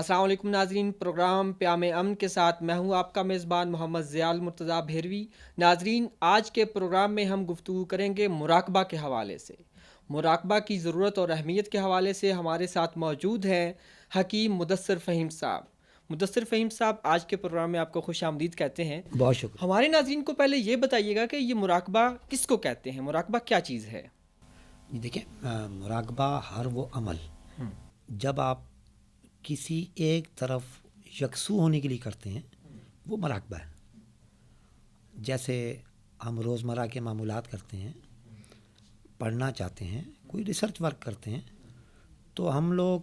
السلام علیکم ناظرین، پروگرام پیام امن کے ساتھ میں ہوں آپ کا میزبان محمد ضیاء المرتضیٰ بھیروی۔ ناظرین، آج کے پروگرام میں ہم گفتگو کریں گے مراقبہ کے حوالے سے۔ مراقبہ کی ضرورت اور اہمیت کے حوالے سے ہمارے ساتھ موجود ہیں حکیم مدثر فہیم صاحب۔ مدثر فہیم صاحب، آج کے پروگرام میں آپ کو خوش آمدید کہتے ہیں۔ بہت شکریہ ہمارے ناظرین کو پہلے یہ بتائیے گا کہ یہ مراقبہ کس کو کہتے ہیں، مراقبہ کیا چیز ہے؟ جی دیکھیں، مراقبہ ہر وہ عمل جب آپ کسی ایک طرف یکسو ہونے کے لیے کرتے ہیں وہ مراقبہ ہے۔ جیسے ہم روزمرہ کے معمولات کرتے ہیں، پڑھنا چاہتے ہیں، کوئی ریسرچ ورک کرتے ہیں، تو ہم لوگ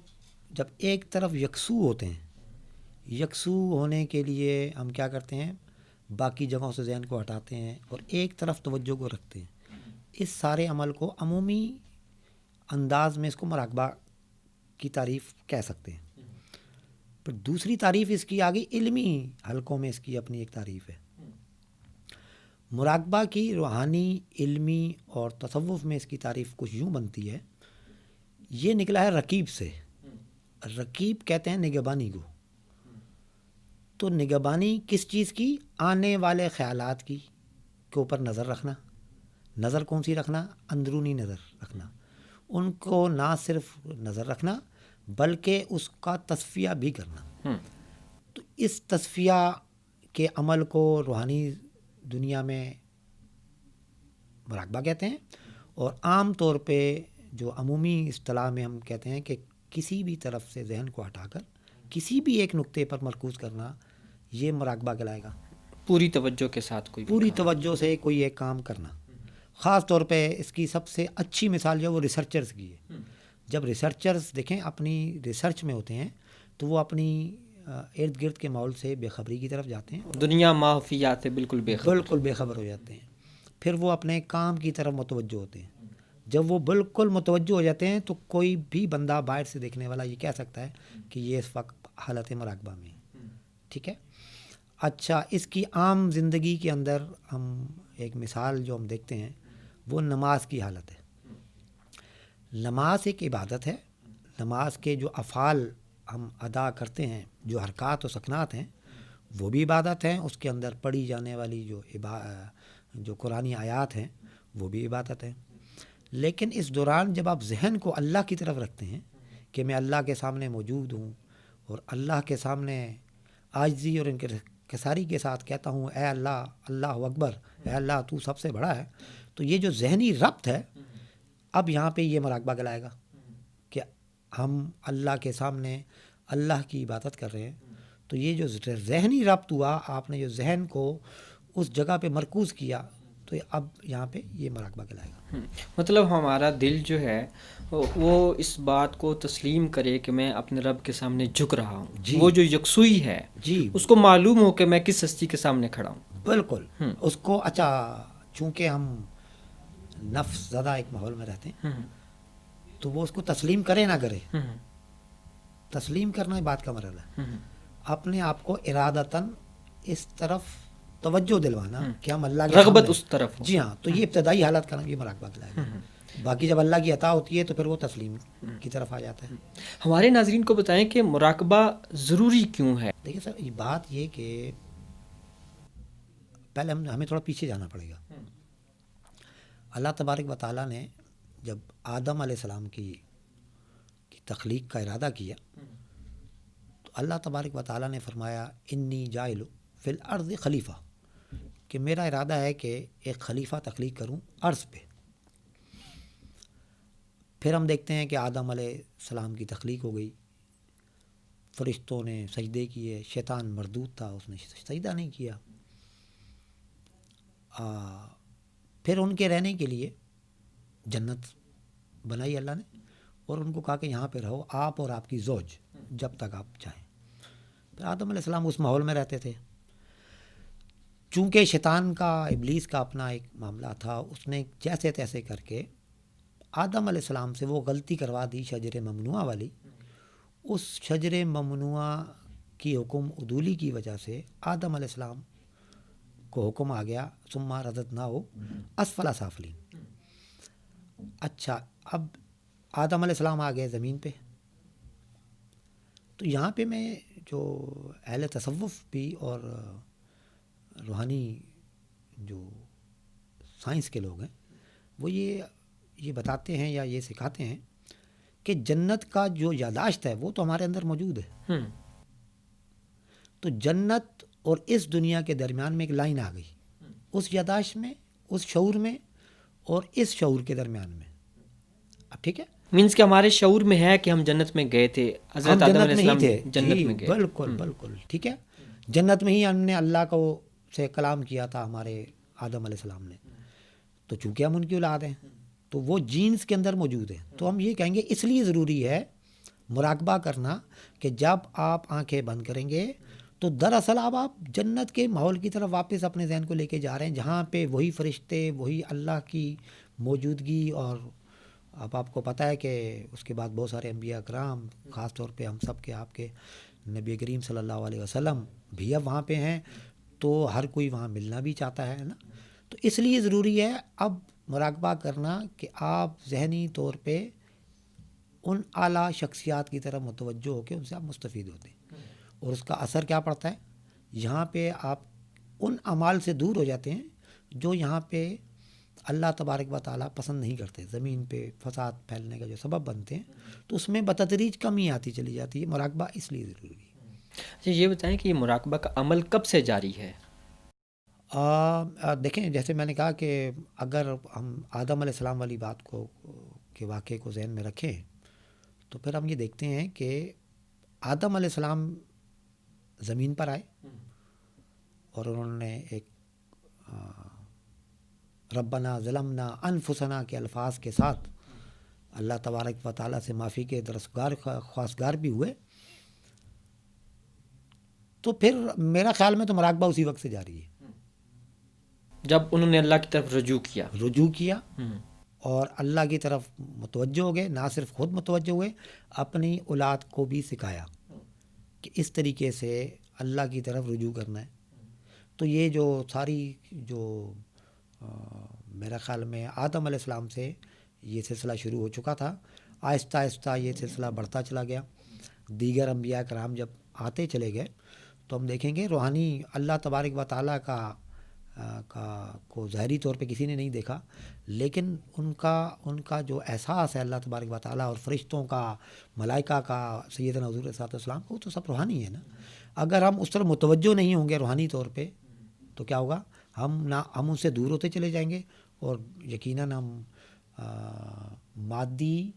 جب ایک طرف یکسو ہوتے ہیں، یکسو ہونے کے لیے ہم کیا کرتے ہیں، باقی جگہوں سے ذہن کو ہٹاتے ہیں اور ایک طرف توجہ کو رکھتے ہیں۔ اس سارے عمل کو عمومی انداز میں اس کو مراقبہ کی تعریف کہہ سکتے ہیں۔ پھر دوسری تعریف اس کی آگے علمی حلقوں میں اس کی اپنی ایک تعریف ہے۔ مراقبہ کی روحانی، علمی اور تصوف میں اس کی تعریف کچھ یوں بنتی ہے، یہ نکلا ہے رقیب سے۔ رقیب کہتے ہیں نگہبانی کو۔ تو نگہبانی کس چیز کی؟ آنے والے خیالات کی کے اوپر نظر رکھنا۔ نظر کون سی رکھنا؟ اندرونی نظر رکھنا۔ ان کو نہ صرف نظر رکھنا بلکہ اس کا تصفیہ بھی کرنا۔ تو اس تصفیہ کے عمل کو روحانی دنیا میں مراقبہ کہتے ہیں، اور عام طور پہ جو عمومی اصطلاح میں ہم کہتے ہیں کہ کسی بھی طرف سے ذہن کو ہٹا کر کسی بھی ایک نقطے پر مرکوز کرنا، یہ مراقبہ کہلائے گا۔ پوری توجہ کے ساتھ کوئی پوری توجہ سے کوئی ایک کام کرنا۔ خاص طور پہ اس کی سب سے اچھی مثال جو وہ ریسرچرز کی ہے۔ جب ریسرچرز دیکھیں اپنی ریسرچ میں ہوتے ہیں تو وہ اپنی ارد گرد کے ماحول سے بے خبری کی طرف جاتے ہیں، دنیا ماحولیات سے بالکل بے خبر، بالکل بے خبر ہو جاتے ہیں۔ پھر وہ اپنے کام کی طرف متوجہ ہوتے ہیں۔ جب وہ بالکل متوجہ ہو جاتے ہیں تو کوئی بھی بندہ باہر سے دیکھنے والا یہ کہہ سکتا ہے کہ یہ اس وقت حالت مراقبہ میں ہے۔ ٹھیک ہے۔ اچھا، اس کی عام زندگی کے اندر ہم ایک مثال جو ہم دیکھتے ہیں وہ نماز کی حالت ہے۔ نماز ایک عبادت ہے۔ نماز کے جو افعال ہم ادا کرتے ہیں، جو حرکات و سکنات ہیں، وہ بھی عبادت ہیں۔ اس کے اندر پڑھی جانے والی جو قرآنی آیات ہیں وہ بھی عبادت ہیں۔ لیکن اس دوران جب آپ ذہن کو اللہ کی طرف رکھتے ہیں کہ میں اللہ کے سامنے موجود ہوں اور اللہ کے سامنے عاجزی اور انکساری کے ساتھ کہتا ہوں اے اللہ، اللہ اکبر، اے اللہ تو سب سے بڑا ہے، تو یہ جو ذہنی ربط ہے، اب یہاں پہ یہ مراقبہ کہلائے گا کہ ہم اللہ کے سامنے اللہ کی عبادت کر رہے ہیں۔ تو یہ جو ذہنی ربط ہوا، آپ نے جو ذہن کو اس جگہ پہ مرکوز کیا، تو اب یہاں پہ یہ مراقبہ کہلائے گا۔ مطلب ہمارا دل جو ہے وہ اس بات کو تسلیم کرے کہ میں اپنے رب کے سامنے جھک رہا ہوں، جی، وہ جو یکسوئی ہے جی، اس کو معلوم ہو کہ میں کس ہستی کے سامنے کھڑا ہوں۔ بالکل اس کو، اچھا چونکہ ہم نفس زدہ ایک ماحول میں رہتے ہیں تو وہ اس کو تسلیم کرے نہ کرے، تسلیم کرنا بات کا مرحلہ ہے۔ اپنے آپ کو ارادتاً اس طرف توجہ دلوانا کہ ہم اللہ کے رغبت سامنے، اس طرف ہو۔ جی ہاں، تو یہ ابتدائی حالت کا نام یہ مراقبہ کہلائے گا۔ باقی جب اللہ کی عطا ہوتی ہے تو پھر وہ تسلیم کی طرف آ جاتا ہے۔ ہمارے ناظرین کو بتائیں کہ مراقبہ ضروری کیوں ہے؟ دیکھیں سر، یہ بات یہ کہ پہلے ہمیں تھوڑا پیچھے جانا پڑے گا۔ اللہ تبارک و تعالیٰ نے جب آدم علیہ السلام کی تخلیق کا ارادہ کیا تو اللہ تبارک و تعالیٰ نے فرمایا انی جاعل فی الارض خلیفہ، کہ میرا ارادہ ہے کہ ایک خلیفہ تخلیق کروں عرض پہ۔ پھر ہم دیکھتے ہیں کہ آدم علیہ السلام کی تخلیق ہو گئی، فرشتوں نے سجدے کیے، شیطان مردود تھا، اس نے سجدہ نہیں کیا۔ پھر ان کے رہنے کے لیے جنت بنائی اللہ نے اور ان کو کہا کہ یہاں پہ رہو آپ اور آپ کی زوج جب تک آپ چاہیں۔ پھر آدم علیہ السلام اس ماحول میں رہتے تھے۔ چونکہ شیطان کا، ابلیس کا اپنا ایک معاملہ تھا، اس نے جیسے تیسے کر کے آدم علیہ السلام سے وہ غلطی کروا دی شجر ممنوعہ والی۔ اس شجر ممنوعہ کی حکم عدولی کی وجہ سے آدم علیہ السلام کو حکم آ گیا ثم رددناہ اسفل سافلین۔ اچھا، اب آدم علیہ السلام آ گئے زمین پہ، تو یہاں پہ میں جو اہل تصوف بھی اور روحانی جو سائنس کے لوگ ہیں وہ یہ بتاتے ہیں یا یہ سکھاتے ہیں کہ جنت کا جو یاداشت ہے وہ تو ہمارے اندر موجود ہے. تو جنت اور اس دنیا کے درمیان میں ایک لائن آ گئی، اس یاداشت میں، اس شعور میں اور اس شعور کے درمیان میں. اب ٹھیک ہے، مینس کہ ہمارے شعور میں ہے کہ ہم جنت میں گئے تھے، حضرت ہم آدم جنت علیہ میں ہی السلام تھے. جنت میں گئے. بالکل بالکل ٹھیک ہے، جنت میں ہی ہم نے اللہ کو سے کلام کیا تھا ہمارے آدم علیہ السلام نے. تو چونکہ ہم ان کی اولاد ہیں تو وہ جینز کے اندر موجود ہیں. تو ہم یہ کہیں گے اس لیے ضروری ہے مراقبہ کرنا کہ جب آپ آنکھیں بند کریں گے تو دراصل آپ جنت کے ماحول کی طرف واپس اپنے ذہن کو لے کے جا رہے ہیں، جہاں پہ وہی فرشتے، وہی اللہ کی موجودگی. اور اب آپ کو پتہ ہے کہ اس کے بعد بہت سارے انبیاء کرام، خاص طور پہ ہم سب کے آپ کے نبی کریم صلی اللہ علیہ وسلم بھی اب وہاں پہ ہیں. تو ہر کوئی وہاں ملنا بھی چاہتا ہے نا. تو اس لیے ضروری ہے اب مراقبہ کرنا کہ آپ ذہنی طور پہ ان اعلیٰ شخصیات کی طرف متوجہ ہو کے ان سے آپ مستفید ہوتے ہیں. اور اس کا اثر کیا پڑتا ہے؟ یہاں پہ آپ ان اعمال سے دور ہو جاتے ہیں جو یہاں پہ اللہ تبارک و تعالیٰ پسند نہیں کرتے، زمین پہ فساد پھیلنے کا جو سبب بنتے ہیں. تو اس میں بتدریج کمی آتی چلی جاتی ہے. مراقبہ اس لیے ضروری ہے. یہ بتائیں کہ یہ مراقبہ کا عمل کب سے جاری ہے؟ دیکھیں، جیسے میں نے کہا کہ اگر ہم آدم علیہ السلام والی بات کو کے واقعے کو ذہن میں رکھیں تو پھر ہم یہ دیکھتے ہیں کہ آدم علیہ السلام زمین پر آئے اور انہوں نے ایک ربنا ظلمنا انفسنا کے الفاظ کے ساتھ اللہ تبارک و تعالیٰ سے معافی کے خواستگار بھی ہوئے. تو پھر میرا خیال میں تو مراقبہ اسی وقت سے جاری ہے جب انہوں نے اللہ کی طرف رجوع کیا اور اللہ کی طرف متوجہ ہو گئے. نہ صرف خود متوجہ ہوئے، اپنی اولاد کو بھی سکھایا کہ اس طریقے سے اللہ کی طرف رجوع کرنا ہے. تو یہ جو ساری جو میرا خیال میں آدم علیہ السلام سے یہ سلسلہ شروع ہو چکا تھا. آہستہ آہستہ یہ سلسلہ بڑھتا چلا گیا. دیگر انبیاء کرام جب آتے چلے گئے تو ہم دیکھیں گے روحانی اللہ تبارک و تعالیٰ کا کو ظاہری طور پہ کسی نے نہیں دیکھا، لیکن ان کا جو احساس ہے اللہ تبارک و تعالیٰ اور فرشتوں کا، ملائکہ کا، سیدنا حضور صلی اللہ علیہ وسلم کو، تو سب روحانی ہے نا. اگر ہم اس طرح متوجہ نہیں ہوں گے روحانی طور پہ تو کیا ہوگا؟ ہم ان سے دور ہوتے چلے جائیں گے اور یقیناً ہم مادی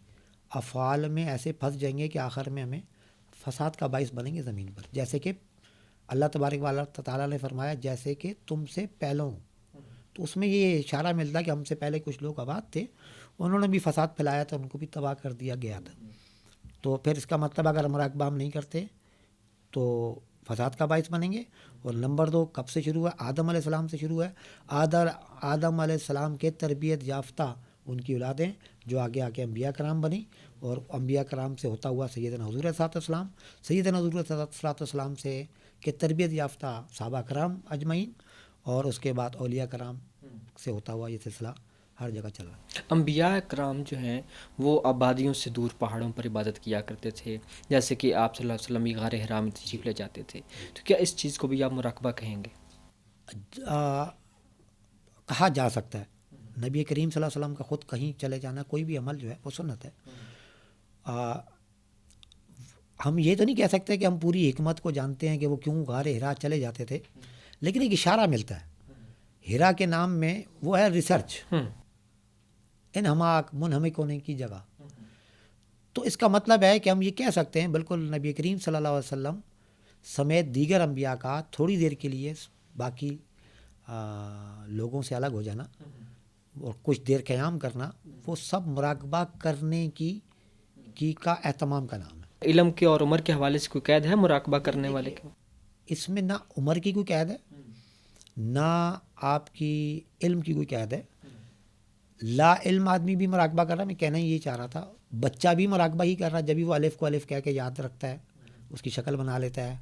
افعال میں ایسے پھنس جائیں گے کہ آخر میں ہمیں فساد کا باعث بنیں گے زمین پر. جیسے کہ اللہ تبارک و تعالیٰ نے فرمایا جیسے کہ تم سے پہلوں. تو اس میں یہ اشارہ ملتا ہے کہ ہم سے پہلے کچھ لوگ آباد تھے، انہوں نے بھی فساد پھیلایا تھا، ان کو بھی تباہ کر دیا گیا تھا. تو پھر اس کا مطلب اگر مراقبہ ہم نہیں کرتے تو فساد کا باعث بنیں گے. اور نمبر 2 کب سے شروع ہے؟ آدم علیہ السلام سے شروع ہے. آدم علیہ السلام کے تربیت یافتہ ان کی اولادیں جو آگے انبیاء کرام بنی، اور انبیاء کرام سے ہوتا ہوا سیدنا حضور صلی اللہ علیہ وسلم، سیدنا حضور صلی اللہ علیہ وسلم سے کہ تربیت یافتہ صحابہ کرام اجمعین، اور اس کے بعد اولیاء کرام سے ہوتا ہوا یہ سلسلہ ہر جگہ چل رہا ہے. انبیاء کرام جو ہیں وہ آبادیوں سے دور پہاڑوں پر عبادت کیا کرتے تھے، جیسے کہ آپ صلی اللہ علیہ وسلم غار حرا میں تشریف لے جاتے تھے. تو کیا اس چیز کو بھی آپ مراقبہ کہیں گے؟ کہا جا سکتا ہے. نبی کریم صلی اللہ علیہ وسلم کا خود کہیں چلے جانا، کوئی بھی عمل جو ہے وہ سنت ہے. ہم یہ تو نہیں کہہ سکتے کہ ہم پوری حکمت کو جانتے ہیں کہ وہ کیوں غار حرا چلے جاتے تھے، لیکن ایک اشارہ ملتا ہے. حرا کے نام میں وہ ہے ریسرچ، انہماک، منہمک ہونے کی جگہ. تو اس کا مطلب ہے کہ ہم یہ کہہ سکتے ہیں بالکل نبی کریم صلی اللہ علیہ وسلم سمیت دیگر انبیاء کا تھوڑی دیر کے لیے باقی لوگوں سے الگ ہو جانا اور کچھ دیر قیام کرنا، وہ سب مراقبہ کرنے کی کا اہتمام کا نام ہے. علم کے اور عمر کے حوالے سے کوئی قید ہے مراقبہ کرنے والے کے؟ اس میں نہ عمر کی کوئی قید ہے، نہ آپ کی علم کی کوئی قید ہے. لا علم آدمی بھی مراقبہ کر رہا ہے. میں کہنا یہ چاہ رہا تھا، بچہ بھی مراقبہ ہی کر رہا ہے. جب بھی وہ الف کو الف کہہ کے یاد رکھتا ہے، اس کی شکل بنا لیتا ہے،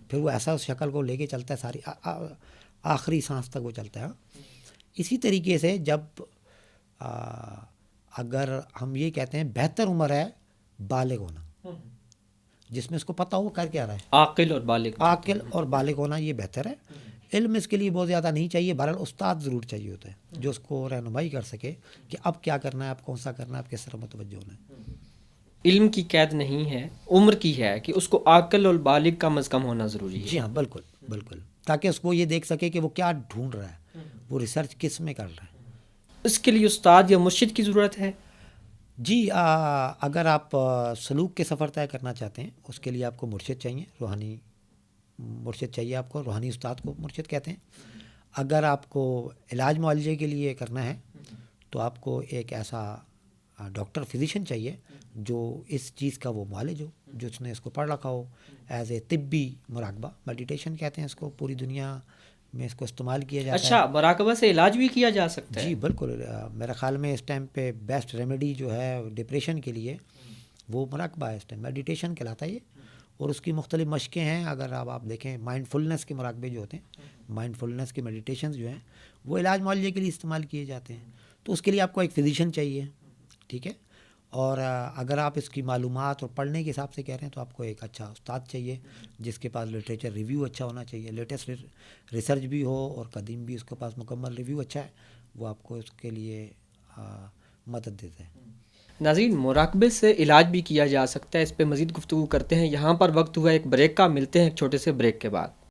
پھر وہ ایسا اس شکل کو لے کے چلتا ہے، ساری آخری سانس تک وہ چلتا ہے. اسی طریقے سے جب اگر ہم یہ کہتے ہیں بہتر عمر ہے بالغ ہونا، جس میں اس کو پتہ ہو کر کیا رہا ہے. عاقل اور بالغ. عاقل اور بالغ ہونا یہ بہتر ہے. علم اس کے لیے بہت زیادہ نہیں چاہیے. بہرحال استاد ضرور چاہیے ہوتا ہے جو اس کو رہنمائی کر سکے کہ اب کیا کرنا ہے, اب کون سا کرنا ہے, اب کس طرح متوجہ ہونا ہے. علم کی قید نہیں ہے, عمر کی ہے کہ اس کو عاقل اور بالغ کم از کم ہونا ضروری ہے. جی ہاں, بالکل بالکل, تاکہ اس کو یہ دیکھ سکے کہ وہ کیا ڈھونڈ رہا ہے, وہ ریسرچ کس میں کر رہا ہے. اس کے لیے استاد یا مرشد کی ضرورت ہے. جی, اگر آپ سلوک کے سفر طے کرنا چاہتے ہیں اس کے لیے آپ کو مرشد چاہیے, روحانی مرشد چاہیے آپ کو. روحانی استاد کو مرشد کہتے ہیں. اگر آپ کو علاج معالجے کے لیے کرنا ہے تو آپ کو ایک ایسا ڈاکٹر فزیشین چاہیے جو اس چیز کا وہ معالج ہو, جو اس نے اس کو پڑھ رکھا ہو. ایز اے طبی مراقبہ, میڈیٹیشن کہتے ہیں اس کو, پوری دنیا میں اس کو استعمال کیا جاتا ہے. اچھا, مراقبہ سے علاج بھی کیا جا سکتا ہے. جی بالکل, میرے خیال میں اس ٹائم پہ بیسٹ ریمیڈی جو ہے ڈپریشن کے لیے وہ مراقبہ ہے. اس ٹائم میڈیٹیشن کہلاتا ہے یہ, اور اس کی مختلف مشقیں ہیں. اگر آپ دیکھیں مائنڈ فلنس کے مراقبے جو ہوتے ہیں, مائنڈ فلنس کے میڈیٹیشنز جو ہیں وہ علاج معالجے کے لیے استعمال کیے جاتے ہیں. تو اس کے لیے آپ کو ایک فزیشین چاہیے, ٹھیک ہے. اور اگر آپ اس کی معلومات اور پڑھنے کے حساب سے کہہ رہے ہیں تو آپ کو ایک اچھا استاد چاہیے جس کے پاس لٹریچر ریویو اچھا ہونا چاہیے, لیٹسٹ ریسرچ بھی ہو اور قدیم بھی اس کے پاس مکمل ریویو اچھا ہے, وہ آپ کو اس کے لیے مدد دیتا ہے. ناظرین, مراقبے سے علاج بھی کیا جا سکتا ہے, اس پہ مزید گفتگو کرتے ہیں. یہاں پر وقت ہوا ایک بریک کا, ملتے ہیں ایک چھوٹے سے بریک کے بعد.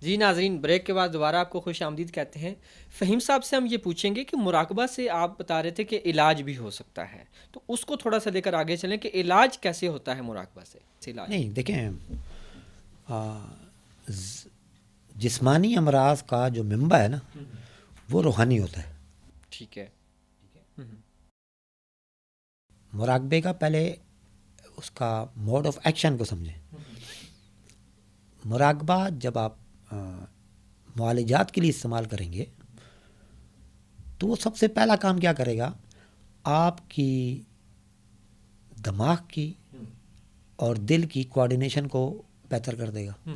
جی ناظرین, بریک کے بعد دوبارہ آپ کو خوش آمدید کہتے ہیں. فہیم صاحب سے ہم یہ پوچھیں گے کہ مراقبہ سے آپ بتا رہے تھے کہ علاج بھی ہو سکتا ہے, تو اس کو تھوڑا سا لے کر آگے چلیں کہ علاج کیسے ہوتا ہے مراقبہ سے. نہیں دیکھیں, جسمانی امراض کا جو منبع ہے نا وہ روحانی ہوتا ہے. ٹھیک ہے. مراقبے کا پہلے اس کا موڈ آف ایکشن کو سمجھیں. مراقبہ جب آپ معالجات کے لیے استعمال کریں گے تو وہ سب سے پہلا کام کیا کرے گا, آپ کی دماغ کی اور دل کی کوآرڈینیشن کو بہتر کر دے گا.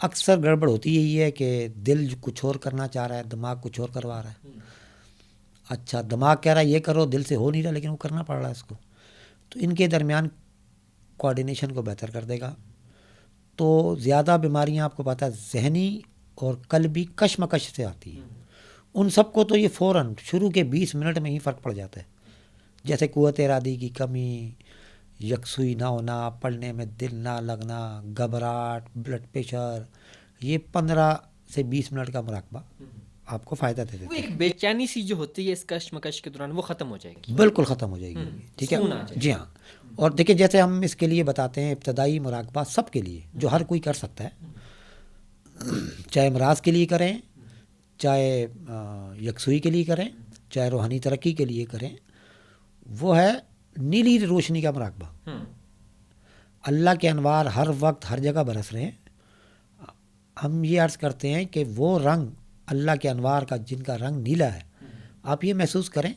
اکثر گڑبڑ ہوتی یہی ہے کہ دل کچھ اور کرنا چاہ رہا ہے, دماغ کچھ اور کروا رہا ہے. اچھا, دماغ کہہ رہا ہے یہ کرو, دل سے ہو نہیں رہا لیکن وہ کرنا پڑ رہا ہے اس کو. تو ان کے درمیان کوآرڈینیشن کو بہتر کر دے گا. تو زیادہ بیماریاں آپ کو پتہ ہے ذہنی اور قلبی کشمکش سے آتی ہیں. ان سب کو تو یہ فوراً شروع کے 20 منٹ میں ہی فرق پڑ جاتا ہے. جیسے قوت ارادی کی کمی, یکسوئی نہ ہونا, پڑھنے میں دل نہ لگنا, گھبراہٹ, بلڈ پریشر, یہ 15 سے 20 منٹ کا مراقبہ آپ کو فائدہ دے دیتا ہے. ایک بے چینی سی جو ہوتی ہے اس کشمکش کے دوران وہ ختم ہو جائے گی. بالکل ختم ہو جائے گی. ٹھیک ہے. جی ہاں, اور دیکھیں جیسے ہم اس کے لیے بتاتے ہیں ابتدائی مراقبہ سب کے لیے جو ہر کوئی کر سکتا ہے, چاہے امراض کے لیے کریں, چاہے یکسوئی کے لیے کریں, چاہے روحانی ترقی کے لیے کریں, وہ ہے نیلی روشنی کا مراقبہ. اللہ کے انوار ہر وقت ہر جگہ برس رہے ہیں. ہم یہ عرض کرتے ہیں کہ وہ رنگ اللہ کے انوار کا جن کا رنگ نیلا ہے, آپ یہ محسوس کریں,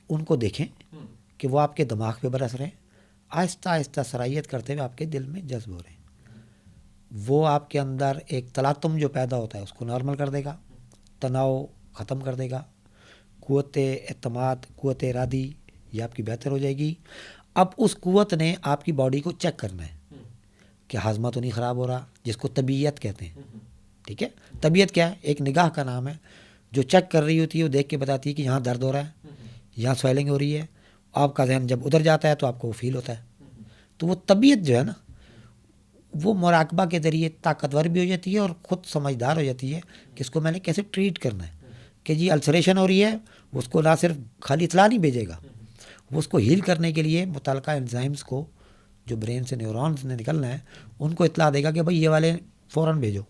ان کو دیکھیں کہ وہ آپ کے دماغ پہ برس رہے ہیں, آہستہ آہستہ سرائیت کرتے ہوئے آپ کے دل میں جذب ہو رہے ہیں. وہ آپ کے اندر ایک تلاطم جو پیدا ہوتا ہے اس کو نارمل کر دے گا, تناؤ ختم کر دے گا, قوت اعتماد, قوت ارادی یہ آپ کی بہتر ہو جائے گی. اب اس قوت نے آپ کی باڈی کو چیک کرنا ہے کہ ہاضمہ تو نہیں خراب ہو رہا, جس کو طبیعت کہتے ہیں. ٹھیک ہے, طبیعت کیا ہے, ایک نگاہ کا نام ہے جو چیک کر رہی ہوتی ہے, وہ دیکھ کے بتاتی ہے کہ یہاں درد ہو رہا ہے, یہاں سویلنگ ہو رہی ہے. آپ کا ذہن جب ادھر جاتا ہے تو آپ کو وہ فیل ہوتا ہے. تو وہ طبیعت جو ہے نا وہ مراقبہ کے ذریعے طاقتور بھی ہو جاتی ہے اور خود سمجھدار ہو جاتی ہے کہ اس کو میں نے کیسے ٹریٹ کرنا ہے. کہ جی السریشن ہو رہی ہے, اس کو نہ صرف خالی اطلاع نہیں بھیجے گا, وہ اس کو ہیل کرنے کے لیے متعلقہ انزائمز کو جو برین سے نیورونز نے نکلنا ہے ان کو اطلاع دے گا کہ بھائی یہ والے فوراً بھیجو.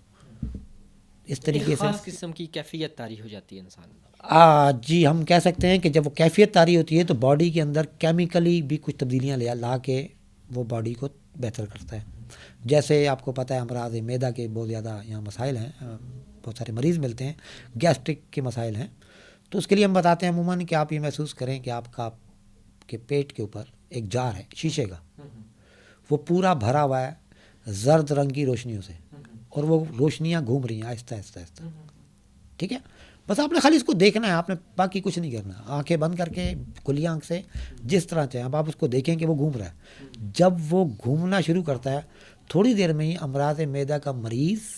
اس طریقے سے خاص قسم کی کیفیت طاری ہو جاتی ہے انسان. جی ہم کہہ سکتے ہیں کہ جب وہ کیفیت طاری ہوتی ہے تو باڈی کے اندر کیمیکلی بھی کچھ تبدیلیاں لا کے وہ باڈی کو بہتر کرتا ہے. جیسے آپ کو پتہ ہے امراض معدہ کے بہت زیادہ یہاں مسائل ہیں, بہت سارے مریض ملتے ہیں, گیسٹرک کے مسائل ہیں. تو اس کے لیے ہم بتاتے ہیں عموماً کہ آپ یہ محسوس کریں کہ آپ کا کے پیٹ کے اوپر ایک جار ہے شیشے کا, وہ پورا بھرا ہوا ہے زرد رنگ کی روشنیوں سے, اور وہ روشنیاں گھوم رہی ہیں آہستہ آہستہ آہستہ. ٹھیک ہے, بس آپ نے خالی اس کو دیکھنا ہے, آپ نے باقی کچھ نہیں کرنا. آنکھیں بند کر کے کھلی آنکھ سے جس طرح چاہیں اب آپ اس کو دیکھیں کہ وہ گھوم رہا ہے. جب وہ گھومنا شروع کرتا ہے تھوڑی دیر میں ہی امراض معدہ کا مریض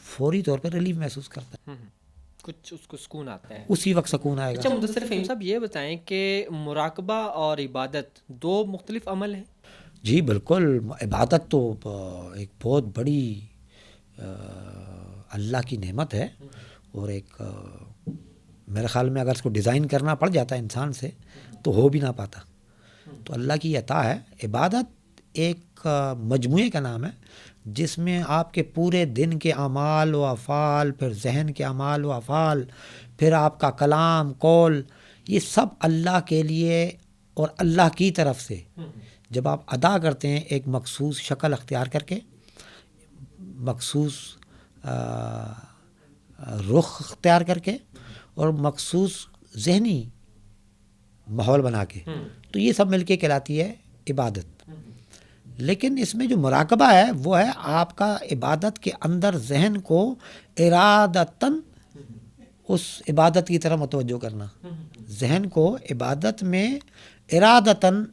فوری طور پر ریلیف محسوس کرتا ہے, کچھ اس کو سکون آتا ہے. اسی وقت سکون آئے اچھا گا. مدثر فہیم صاحب یہ بتائیں کہ مراقبہ اور عبادت دو مختلف عمل ہیں؟ جی بالکل, عبادت تو ایک بہت بڑی اللہ کی نعمت ہے, اور ایک میرے خیال میں اگر اس کو ڈیزائن کرنا پڑ جاتا ہے انسان سے تو ہو بھی نہ پاتا. تو اللہ کی عطا ہے. عبادت ایک مجموعے کا نام ہے جس میں آپ کے پورے دن کے اعمال و افعال, پھر ذہن کے اعمال و افعال, پھر آپ کا کلام قول, یہ سب اللہ کے لیے اور اللہ کی طرف سے جب آپ ادا کرتے ہیں ایک مخصوص شکل اختیار کر کے, مخصوص رخ اختیار کر کے, اور مخصوص ذہنی ماحول بنا کے, تو یہ سب مل کے کہلاتی ہے عبادت. لیکن اس میں جو مراقبہ ہے وہ ہے آپ کا عبادت کے اندر ذہن کو ارادتاً اس عبادت کی طرف متوجہ کرنا, ذہن کو عبادت میں ارادتاً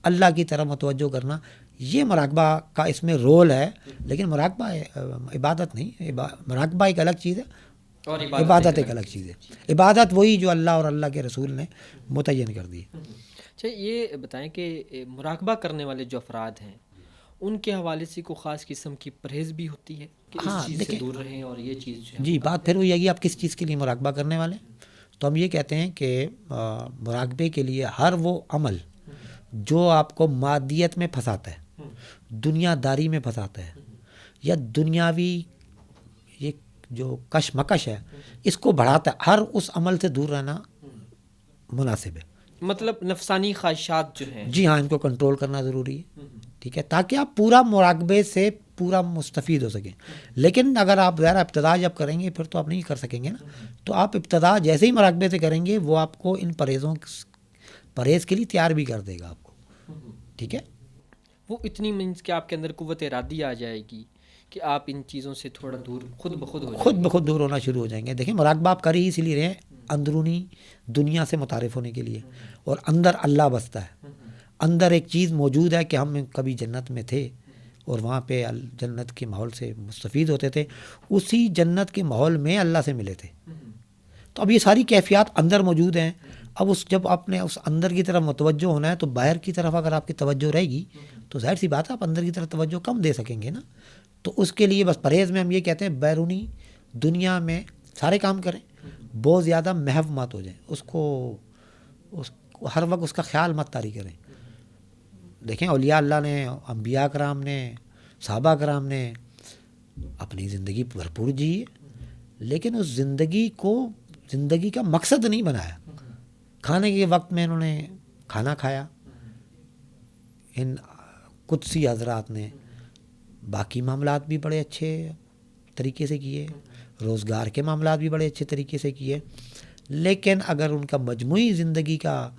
اللہ کی طرف متوجہ کرنا, یہ مراقبہ کا اس میں رول ہے. لیکن مراقبہ عبادت نہیں, مراقبہ ایک الگ چیز ہے اور عبادت ایک الگ چیز ہے. عبادت وہی جو اللہ اور اللہ کے رسول نے متعین کر دی. اچھا یہ بتائیں کہ مراقبہ کرنے والے جو افراد ہیں ان کے حوالے سے کوئی خاص قسم کی پرہیز بھی ہوتی ہے کہ اس چیز سے دور رہیں اور یہ چیز جو ہے؟ جی بات پھر وہی آئے گی, آپ کس چیز کے لیے مراقبہ کرنے والے ہیں. تو ہم یہ کہتے ہیں کہ مراقبے کے لیے ہر وہ عمل جو آپ کو مادیت میں پھنساتا ہے, دنیا داری میں پھنساتا ہے, یا دنیاوی یہ جو کشمکش ہے اس کو بڑھاتا ہے, ہر اس عمل سے دور رہنا مناسب ہے. مطلب نفسانی خواہشات جو ہیں, جی ہاں, ان کو کنٹرول کرنا ضروری ہے. ٹھیک ہے, تاکہ آپ پورا مراقبے سے پورا مستفید ہو سکیں. لیکن اگر آپ ذرا ابتدا جب کریں گے پھر تو آپ نہیں کر سکیں گے نا. تو آپ ابتدا جیسے ہی مراقبے سے کریں گے وہ آپ کو ان پرہیز کے لیے تیار بھی کر دے گا آپ کو. ٹھیک ہے, وہ اتنی مینس کہ آپ کے اندر قوت ارادی آ جائے گی کہ آپ ان چیزوں سے تھوڑا دور خود بخود ہو جائیں گے, خود بخود دور ہونا شروع ہو جائیں گے. دیکھیں مراقبہ آپ کر ہی اسی لیے رہے ہیں, اندرونی دنیا سے متعارف ہونے کے لیے, اور اندر اللہ بستا ہے. اندر ایک چیز موجود ہے کہ ہم کبھی جنت میں تھے اور وہاں پہ جنت کے ماحول سے مستفید ہوتے تھے, اسی جنت کے ماحول میں اللہ سے ملے تھے. تو اب یہ ساری کیفیات اندر موجود ہیں. اب جب آپ نے اس اندر کی طرف متوجہ ہونا ہے تو باہر کی طرف اگر آپ کی توجہ رہے گی تو ظاہر سی بات ہے آپ اندر کی طرف توجہ کم دے سکیں گے نا. تو اس کے لیے بس پرہیز میں ہم یہ کہتے ہیں بیرونی دنیا میں سارے کام کریں, بہت زیادہ محو مت ہو جائیں, اس کو ہر وقت اس کا خیال مت طاری کریں. دیکھیں اولیاء اللہ نے, انبیاء کرام نے, صحابہ کرام نے اپنی زندگی بھرپور جی ہے, لیکن اس زندگی کا مقصد نہیں بنایا. کھانے کے وقت میں انہوں نے کھانا کھایا, ان قدسی حضرات نے باقی معاملات بھی بڑے اچھے طریقے سے کیے, روزگار کے معاملات بھی بڑے اچھے طریقے سے کیے. لیکن اگر ان کا مجموعی زندگی کا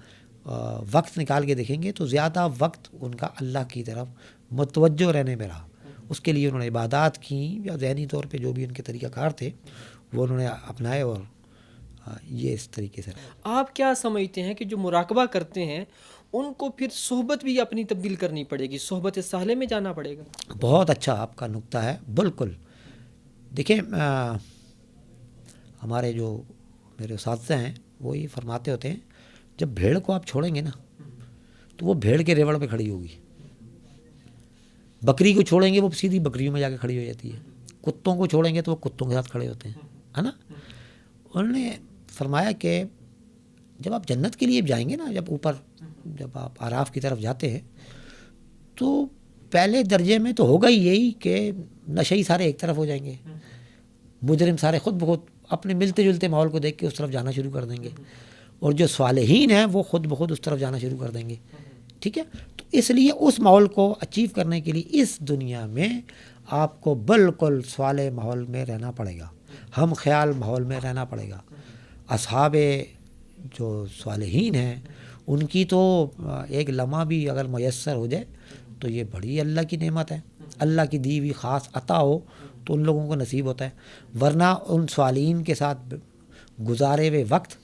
وقت نکال کے دیکھیں گے تو زیادہ وقت ان کا اللہ کی طرف متوجہ رہنے میں رہا. اس کے لیے انہوں نے عبادات کی یا ذہنی طور پہ جو بھی ان کے طریقہ کار تھے وہ انہوں نے اپنائے, اور یہ اس طریقے سے. آپ کیا سمجھتے ہیں کہ جو مراقبہ کرتے ہیں ان کو پھر صحبت بھی اپنی تبدیل کرنی پڑے گی, صحبت صالح میں جانا پڑے گا؟ بہت اچھا آپ کا نقطہ ہے, بالکل. دیکھیں ہمارے جو میرے اساتذہ ہیں وہ یہ فرماتے ہوتے ہیں جب بھیڑ کو آپ چھوڑیں گے نا تو وہ بھیڑ کے ریوڑ پہ کھڑی ہوگی, بکری کو چھوڑیں گے وہ سیدھی بکریوں میں جا کے کھڑی ہو جاتی ہے, کتوں کو چھوڑیں گے تو وہ کتوں کے ساتھ کھڑے ہوتے ہیں, ہے نا. انہوں نے فرمایا کہ جب آپ جنت کے لیے جائیں گے نا, جب اوپر جب آپ اعراف کی طرف جاتے ہیں تو پہلے درجے میں تو ہوگا ہی یہی کہ نشئی سارے ایک طرف ہو جائیں گے, مجرم سارے خود بخود اپنے ملتے جلتے ماحول کو دیکھ کے اس طرف جانا شروع کر دیں گے, اور جو صالحین ہیں وہ خود بخود اس طرف جانا شروع کر دیں گے. ٹھیک ہے, تو اس لیے اس ماحول کو اچیو کرنے کے لیے اس دنیا میں آپ کو بالکل صالح ماحول میں رہنا پڑے گا, ہم خیال ماحول میں رہنا پڑے گا. اصحاب جو صالحین ہیں ان کی تو ایک لمحہ بھی اگر میسر ہو جائے تو یہ بڑی اللہ کی نعمت ہے. اللہ کی دی ہوئی خاص عطا ہو تو ان لوگوں کو نصیب ہوتا ہے، ورنہ ان صالحین کے ساتھ گزارے ہوئے وقت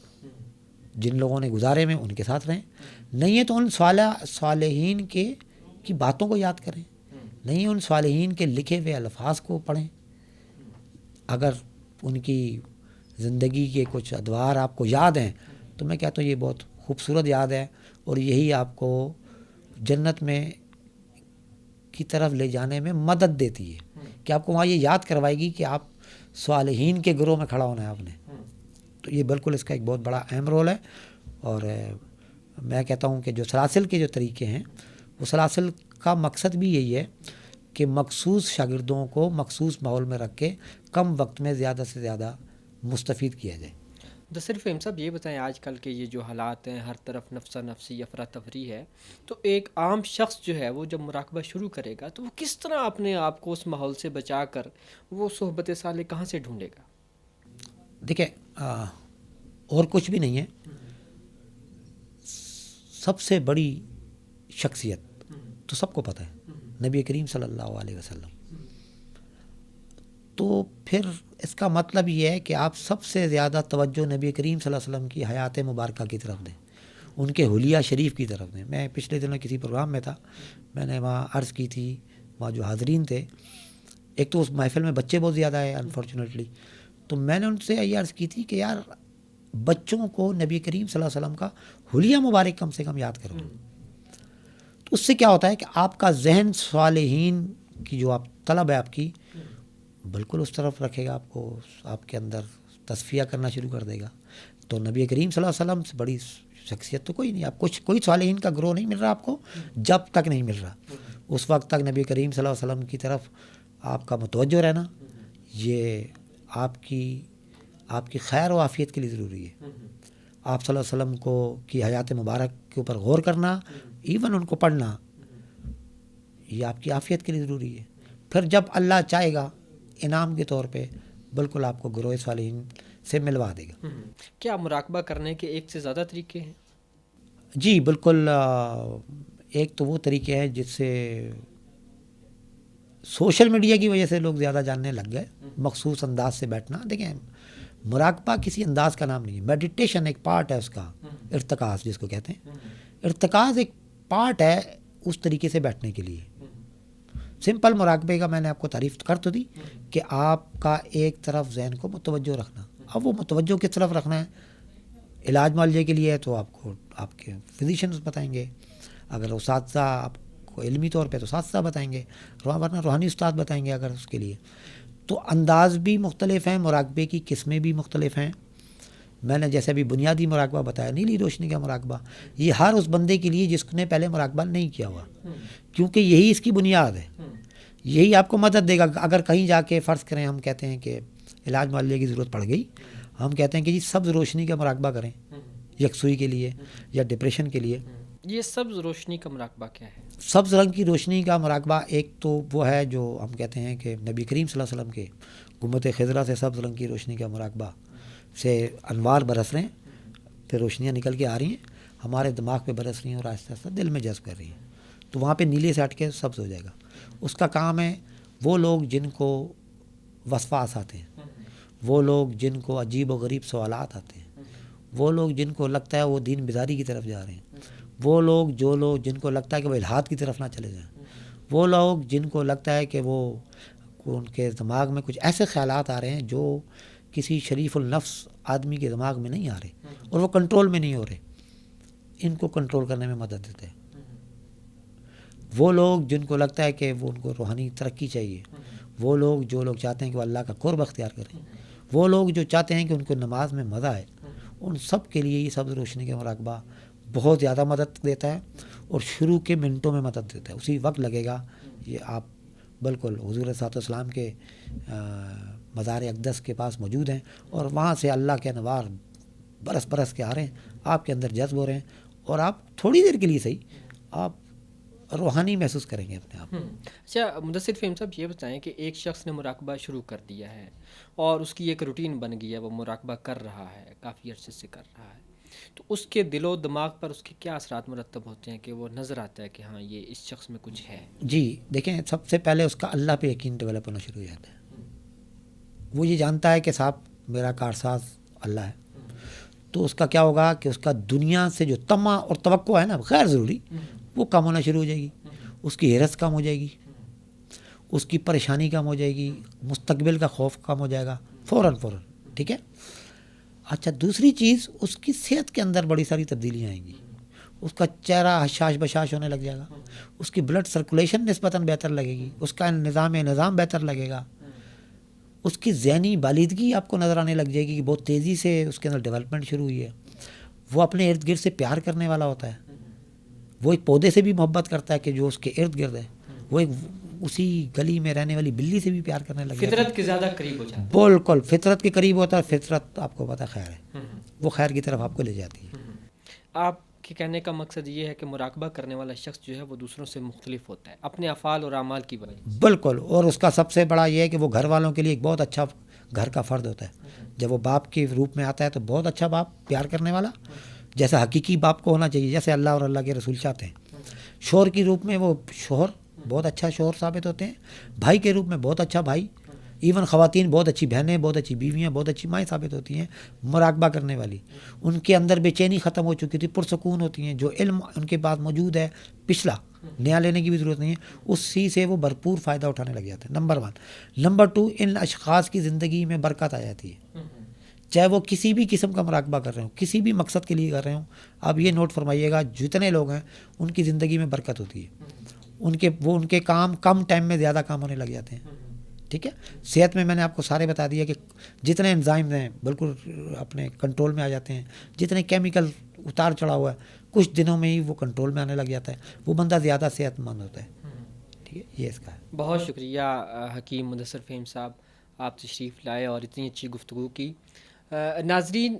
جن لوگوں نے گزارے میں ان کے ساتھ رہیں، نہیں ہے تو ان صالحین کی باتوں کو یاد کریں، نہیں ہے ان صالحین کے لکھے ہوئے الفاظ کو پڑھیں، اگر ان کی زندگی کے کچھ ادوار آپ کو یاد ہیں تو میں کہتا ہوں یہ بہت خوبصورت یاد ہے، اور یہی آپ کو جنت میں کی طرف لے جانے میں مدد دیتی ہے کہ آپ کو وہاں یہ یاد کروائے گی کہ آپ صالحین کے گروہ میں کھڑا ہونا ہے آپ نے. تو یہ بالکل اس کا ایک بہت بڑا اہم رول ہے. اور میں کہتا ہوں کہ جو سلاسل کے جو طریقے ہیں وہ سلاسل کا مقصد بھی یہی ہے کہ مخصوص شاگردوں کو مخصوص ماحول میں رکھ کے کم وقت میں زیادہ سے زیادہ مستفید کیا جائے. دسر فہم صاحب یہ بتائیں، آج کل کے یہ جو حالات ہیں، ہر طرف نفسا نفسی افراتفری ہے، تو ایک عام شخص جو ہے وہ جب مراقبہ شروع کرے گا تو وہ کس طرح اپنے آپ کو اس ماحول سے بچا کر وہ صحبت صالح کہاں سے ڈھونڈے گا؟ دیکھیں اور کچھ بھی نہیں ہے، سب سے بڑی شخصیت تو سب کو پتہ ہے، نبی کریم صلی اللہ علیہ وسلم. تو پھر اس کا مطلب یہ ہے کہ آپ سب سے زیادہ توجہ نبی کریم صلی اللہ علیہ وسلم کی حیات مبارکہ کی طرف دیں، ان کے حلیہ شریف کی طرف دیں. میں پچھلے دنوں کسی پروگرام میں تھا، میں نے وہاں عرض کی تھی، وہاں جو حاضرین تھے، ایک تو اس محفل میں بچے بہت زیادہ ہیں انفارچونیٹلی، تو میں نے ان سے یہ عرض کی تھی کہ یار بچوں کو نبی کریم صلی اللہ علیہ وسلم کا حلیہ مبارک کم سے کم یاد کرو. تو اس سے کیا ہوتا ہے کہ آپ کا ذہن صالحین کی جو آپ طلب ہے آپ کی بالکل اس طرف رکھے گا، آپ کو آپ کے اندر تصفیہ کرنا شروع کر دے گا. تو نبی کریم صلی اللہ علیہ وسلم سے بڑی شخصیت تو کوئی نہیں. آپ کوئی صالحین کا گروہ نہیں مل رہا آپ کو جب تک نہیں مل رہا، اس وقت تک نبی کریم صلی اللہ علیہ وسلم کی طرف آپ کا متوجہ رہنا یہ آپ کی خیر و عافیت کے لیے ضروری ہے. آپ صلی اللہ علیہ وسلم کی حیات مبارک کے اوپر غور کرنا، ایون ان کو پڑھنا، یہ آپ کی عافیت کے لیے ضروری ہے. پھر جب اللہ چاہے گا انعام کے طور پہ بالکل آپ کو گروہ صالحین سے ملوا دے گا. کیا مراقبہ کرنے کے ایک سے زیادہ طریقے ہیں؟ جی بالکل. ایک تو وہ طریقے ہیں جس سے سوشل میڈیا کی وجہ سے لوگ زیادہ جاننے لگ گئے، مخصوص انداز سے بیٹھنا. دیکھیں مراقبہ کسی انداز کا نام نہیں ہے، میڈیٹیشن ایک پارٹ ہے اس کا، ارتکاز جس کو کہتے ہیں، ارتکاز ایک پارٹ ہے اس طریقے سے بیٹھنے کے لیے. سمپل مراقبے کا میں نے آپ کو تعریف کر تو دی کہ آپ کا ایک طرف ذہن کو متوجہ رکھنا. اب وہ متوجہ کس طرف رکھنا ہے؟ علاج معالجے کے لیے ہے تو آپ کو آپ کے فزیشنز بتائیں گے، اگر اساتذہ آپ کو علمی طور پہ تو اساتذہ بتائیں گے، ورنہ روحانی استاد بتائیں گے اگر اس کے لیے. تو انداز بھی مختلف ہیں، مراقبے کی قسمیں بھی مختلف ہیں. میں نے جیسے ابھی بنیادی مراقبہ بتایا، نیلی روشنی کا مراقبہ، یہ ہر اس بندے کے لیے جس نے پہلے مراقبہ نہیں کیا ہوا، کیونکہ یہی اس کی بنیاد ہے، یہی آپ کو مدد دے گا. اگر کہیں جا کے فرض کریں ہم کہتے ہیں کہ علاج معالجے کی ضرورت پڑ گئی، ہم کہتے ہیں کہ جی سبز روشنی کا مراقبہ کریں یکسوئی کے لیے یا ڈپریشن کے لیے. یہ سبز روشنی کا مراقبہ کیا ہے؟ سبز رنگ کی روشنی کا مراقبہ ایک تو وہ ہے جو ہم کہتے ہیں کہ نبی کریم صلی اللہ علیہ وسلم کے گنبد خضرا سے سبز رنگ کی روشنی کا مراقبہ سے انوار برس رہے ہیں، پھر روشنیاں نکل کے آ رہی ہیں، ہمارے دماغ پہ برس رہی ہیں اور آہستہ آہستہ دل میں جذب کر رہی ہیں. تو وہاں پہ نیلے سے ہٹ کے سبز ہو جائے گا. اس کا کام ہے وہ لوگ جن کو وسواس آتے ہیں، وہ لوگ جن کو عجیب و غریب سوالات آتے ہیں، وہ لوگ جن کو لگتا ہے وہ دین بیداری کی طرف جا رہے ہیں، وہ لوگ جن کو لگتا ہے کہ وہ الحاد کی طرف نہ چلے جائیں، وہ لوگ جن کو لگتا ہے کہ ان کے دماغ میں کچھ ایسے خیالات آ رہے ہیں جو کسی شریف النفس آدمی کے دماغ میں نہیں آ رہے اور وہ کنٹرول میں نہیں ہو رہے، ان کو کنٹرول کرنے میں مدد دیتے ہیں. وہ لوگ جن کو لگتا ہے کہ ان کو روحانی ترقی چاہیے، وہ لوگ جو لوگ چاہتے ہیں کہ وہ اللہ کا قرب اختیار کریں، وہ لوگ جو چاہتے ہیں کہ ان کو نماز میں مزہ آئے، ان سب کے لیے یہ سبز روشنی کا مراقبہ بہت زیادہ مدد دیتا ہے اور شروع کے منٹوں میں مدد دیتا ہے. اسی وقت لگے گا. یہ آپ بالکل حضور صلی اللہ علیہ وسلم کے مزار اقدس کے پاس موجود ہیں اور وہاں سے اللہ کے انوار برس برس کے آ رہے ہیں، آپ کے اندر جذب ہو رہے ہیں اور آپ تھوڑی دیر کے لیے صحیح آپ روحانی محسوس کریں گے اپنے آپ. اچھا مدثر فہیم صاحب یہ بتائیں کہ ایک شخص نے مراقبہ شروع کر دیا ہے اور اس کی ایک روٹین بن گئی ہے، وہ مراقبہ کر رہا ہے، کافی عرصے سے کر رہا ہے، تو اس کے دل و دماغ پر اس کے کیا اثرات مرتب ہوتے ہیں کہ وہ نظر آتا ہے کہ ہاں یہ اس شخص میں کچھ ہے؟ جی دیکھیں، سب سے پہلے اس کا اللہ پہ یقین ڈیولپ ہونا شروع ہو جاتا ہے. وہ یہ جانتا ہے کہ صاحب میرا کارساز اللہ ہے. تو اس کا کیا ہوگا کہ اس کا دنیا سے جو طمع اور توقع ہے نا غیر ضروری، وہ کم ہونا شروع ہو جائے گی. اس کی حرص کم ہو جائے گی، اس کی پریشانی کم ہو جائے گی، مستقبل کا خوف کم ہو جائے گا فوراً. ٹھیک ہے. اچھا، دوسری چیز، اس کی صحت کے اندر بڑی ساری تبدیلیاں آئیں گی. اس کا چہرہ حشاش بشاش ہونے لگ جائے گا. اس کی بلڈ سرکولیشن نسبتاً بہتر لگے گی. اس کا نظام بہتر لگے گا. اس کی ذہنی بالیدگی آپ کو نظر آنے لگ جائے گی کہ بہت تیزی سے اس کے اندر ڈیولپمنٹ شروع ہوئی ہے. وہ اپنے ارد گرد سے پیار کرنے والا ہوتا ہے. وہ ایک پودے سے بھی محبت کرتا ہے کہ جو اس کے ارد گرد ہے. وہ ایک اسی گلی میں رہنے والی بلی سے بھی پیار کرنے لگ جاتا ہے. فطرت کے زیادہ قریب ہو جاتا ہے. بالکل فطرت کے قریب ہوتا ہے. فطرت آپ کو پتہ خیر ہے، وہ خیر کی طرف آپ کو لے جاتی ہے. آپ کے کہنے کا مقصد یہ ہے کہ مراقبہ کرنے والا شخص جو ہے وہ دوسروں سے مختلف ہوتا ہے اپنے افعال اور اعمال کی وجہ سے. بالکل. اور اس کا سب سے بڑا یہ ہے کہ وہ گھر والوں کے لیے ایک بہت اچھا گھر کا فرد ہوتا ہے. جب وہ باپ کے روپ میں آتا ہے تو بہت اچھا باپ، پیار کرنے والا، جیسا حقیقی باپ کو ہونا چاہیے، جیسے اللہ اور اللہ کے رسول چاہتے ہیں. شوہر کی روپ میں وہ شوہر بہت اچھا شوہر ثابت ہوتے ہیں. بھائی کے روپ میں بہت اچھا بھائی. ایون خواتین بہت اچھی بہنیں، بہت اچھی بیویاں، بہت اچھی مائیں ثابت ہوتی ہیں مراقبہ کرنے والی. ان کے اندر بے چینی ختم ہو چکی تھی، پرسکون ہوتی ہیں. جو علم ان کے پاس موجود ہے پچھلا، نیا لینے کی بھی ضرورت نہیں ہے، اسی سے وہ بھرپور فائدہ اٹھانے لگ جاتے ہیں. نمبر 1. نمبر 2، ان اشخاص کی زندگی میں برکت آ جاتی ہے، چاہے وہ کسی بھی قسم کا مراقبہ کر رہے ہوں، کسی بھی مقصد کے لیے کر رہے ہوں. آپ یہ نوٹ فرمائیے گا، جتنے لوگ ہیں ان کی زندگی میں برکت ہوتی ہے. ان کے کام کم ٹائم میں زیادہ کام ہونے لگ جاتے ہیں. ٹھیک ہے. صحت میں نے آپ کو سارے بتا دیا کہ جتنے انزائم ہیں بالکل اپنے کنٹرول میں آ جاتے ہیں. جتنے کیمیکل اتار چڑھا ہوا ہے کچھ دنوں میں ہی وہ کنٹرول میں آنے لگ جاتا ہے. وہ بندہ زیادہ صحت مند ہوتا ہے. ٹھیک ہے، یہ اس کا ہے. بہت شکریہ حکیم مدثر فہیم صاحب، آپ تشریف لائے اور اتنی اچھی گفتگو کی. ناظرین،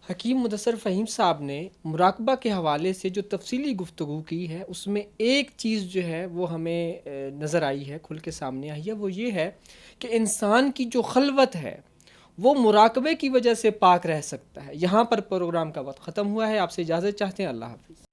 حکیم مدثر فہیم صاحب نے مراقبہ کے حوالے سے جو تفصیلی گفتگو کی ہے اس میں ایک چیز جو ہے وہ ہمیں نظر آئی ہے، کھل کے سامنے آئی ہے. وہ یہ ہے کہ انسان کی جو خلوت ہے وہ مراقبے کی وجہ سے پاک رہ سکتا ہے. یہاں پر پروگرام کا وقت ختم ہوا ہے. آپ سے اجازت چاہتے ہیں. اللہ حافظ.